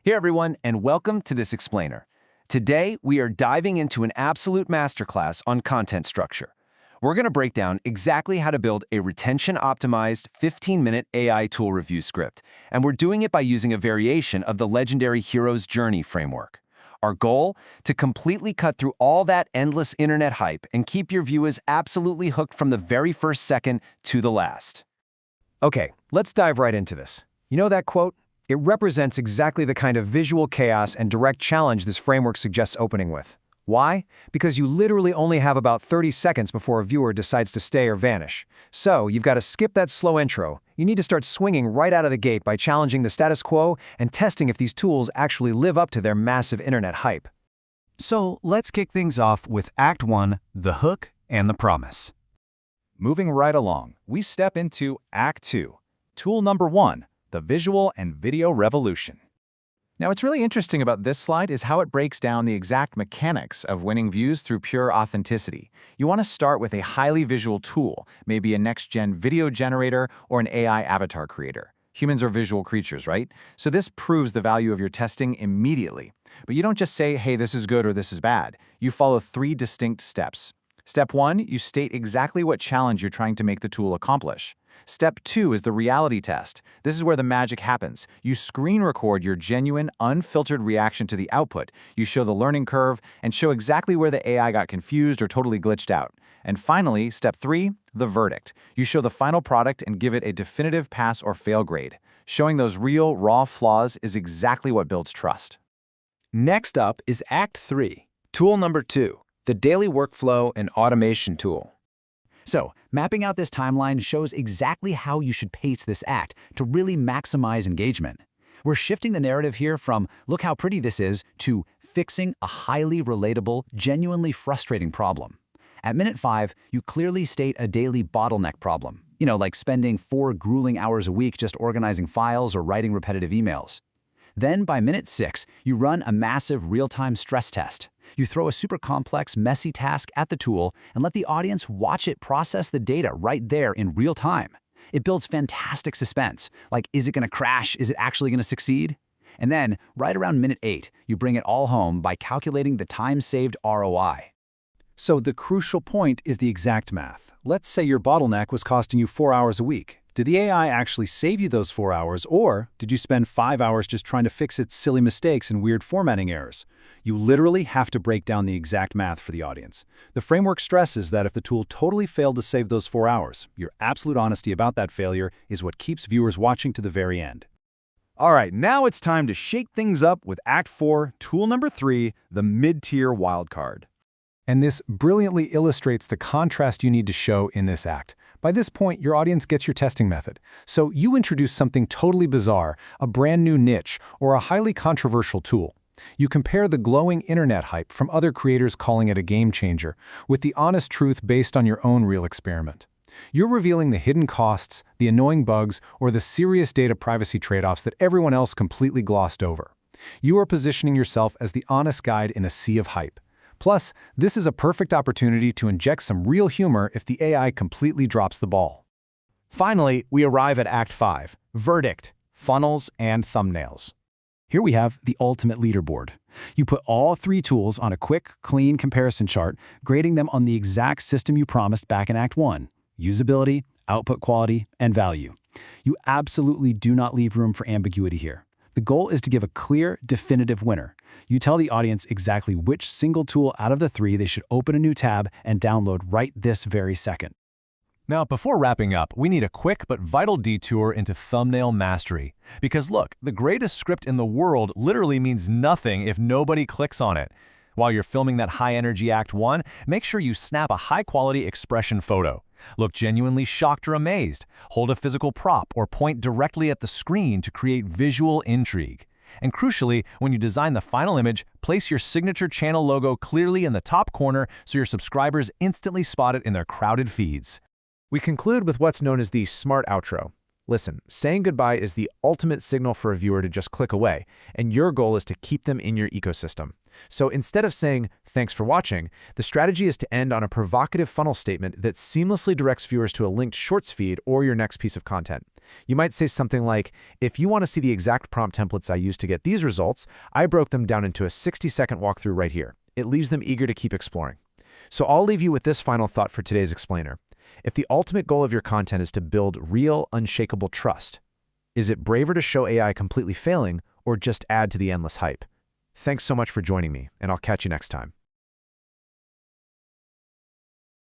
Hey everyone, and welcome to this explainer. Today, we are diving into an absolute masterclass on content structure. We're going to break down exactly how to build a retention-optimized 15-minute AI tool review script, and we're doing it by using a variation of the legendary Hero's Journey framework. Our goal? To completely cut through all that endless internet hype and keep your viewers absolutely hooked from the very first second to the last. Okay, let's dive right into this. You know that quote? It represents exactly the kind of visual chaos and direct challenge this framework suggests opening with. Why? Because you literally only have about 30 seconds before a viewer decides to stay or vanish. So you've got to skip that slow intro. You need to start swinging right out of the gate by challenging the status quo and testing if these tools actually live up to their massive internet hype. So let's kick things off with Act 1, the hook and the promise. Moving right along, we step into Act 2, tool number 1, the visual and video revolution. Now, what's really interesting about this slide is how it breaks down the exact mechanics of winning views through pure authenticity. You want to start with a highly visual tool, maybe a next-gen video generator or an AI avatar creator. Humans are visual creatures, right? So this proves the value of your testing immediately. But you don't just say, hey, this is good or this is bad. You follow 3 distinct steps. Step 1, you state exactly what challenge you're trying to make the tool accomplish. Step 2 is the reality test. This is where the magic happens. You screen record your genuine, unfiltered reaction to the output. You show the learning curve and show exactly where the AI got confused or totally glitched out. And finally, step 3, the verdict. You show the final product and give it a definitive pass or fail grade. Showing those real, raw flaws is exactly what builds trust. Next up is Act 3, tool number 2, the daily workflow and automation tool. So, mapping out this timeline shows exactly how you should pace this act to really maximize engagement. We're shifting the narrative here from, look how pretty this is, to fixing a highly relatable, genuinely frustrating problem. At minute 5, you clearly state a daily bottleneck problem. Like spending 4 grueling hours a week just organizing files or writing repetitive emails. Then, by minute 6, you run a massive real-time stress test. You throw a super complex, messy task at the tool and let the audience watch it process the data right there in real time. It builds fantastic suspense, like is it going to crash, is it actually going to succeed? And then, right around minute 8, you bring it all home by calculating the time-saved ROI. So the crucial point is the exact math. Let's say your bottleneck was costing you 4 hours a week. Did the AI actually save you those 4 hours, or did you spend 5 hours just trying to fix its silly mistakes and weird formatting errors? You literally have to break down the exact math for the audience. The framework stresses that if the tool totally failed to save those 4 hours, your absolute honesty about that failure is what keeps viewers watching to the very end. All right, now it's time to shake things up with Act 4, tool number 3, the mid-tier wildcard. And this brilliantly illustrates the contrast you need to show in this act. By this point, your audience gets your testing method. So you introduce something totally bizarre, a brand new niche, or a highly controversial tool. You compare the glowing internet hype from other creators calling it a game changer with the honest truth based on your own real experiment. You're revealing the hidden costs, the annoying bugs, or the serious data privacy trade-offs that everyone else completely glossed over. You are positioning yourself as the honest guide in a sea of hype. Plus, this is a perfect opportunity to inject some real humor if the AI completely drops the ball. Finally, we arrive at Act 5, verdict, funnels and thumbnails. Here we have the ultimate leaderboard. You put all 3 tools on a quick, clean comparison chart, grading them on the exact system you promised back in Act 1, usability, output quality, and value. You absolutely do not leave room for ambiguity here. The goal is to give a clear, definitive winner. You tell the audience exactly which single tool out of the 3 they should open a new tab and download right this very second. Now, before wrapping up, we need a quick but vital detour into thumbnail mastery. Because look, the greatest script in the world literally means nothing if nobody clicks on it. While you're filming that high-energy Act 1, make sure you snap a high-quality expression photo. Look genuinely shocked or amazed. Hold a physical prop or point directly at the screen to create visual intrigue. And crucially, when you design the final image, place your signature channel logo clearly in the top corner so your subscribers instantly spot it in their crowded feeds. We conclude with what's known as the smart outro. Listen, saying goodbye is the ultimate signal for a viewer to just click away, and your goal is to keep them in your ecosystem. So instead of saying, "Thanks for watching," the strategy is to end on a provocative funnel statement that seamlessly directs viewers to a linked Shorts feed or your next piece of content. You might say something like, "If you want to see the exact prompt templates I used to get these results, I broke them down into a 60-second walkthrough right here." It leaves them eager to keep exploring. So I'll leave you with this final thought for today's explainer. If the ultimate goal of your content is to build real, unshakable trust, is it braver to show AI completely failing or just add to the endless hype? Thanks so much for joining me, and I'll catch you next time.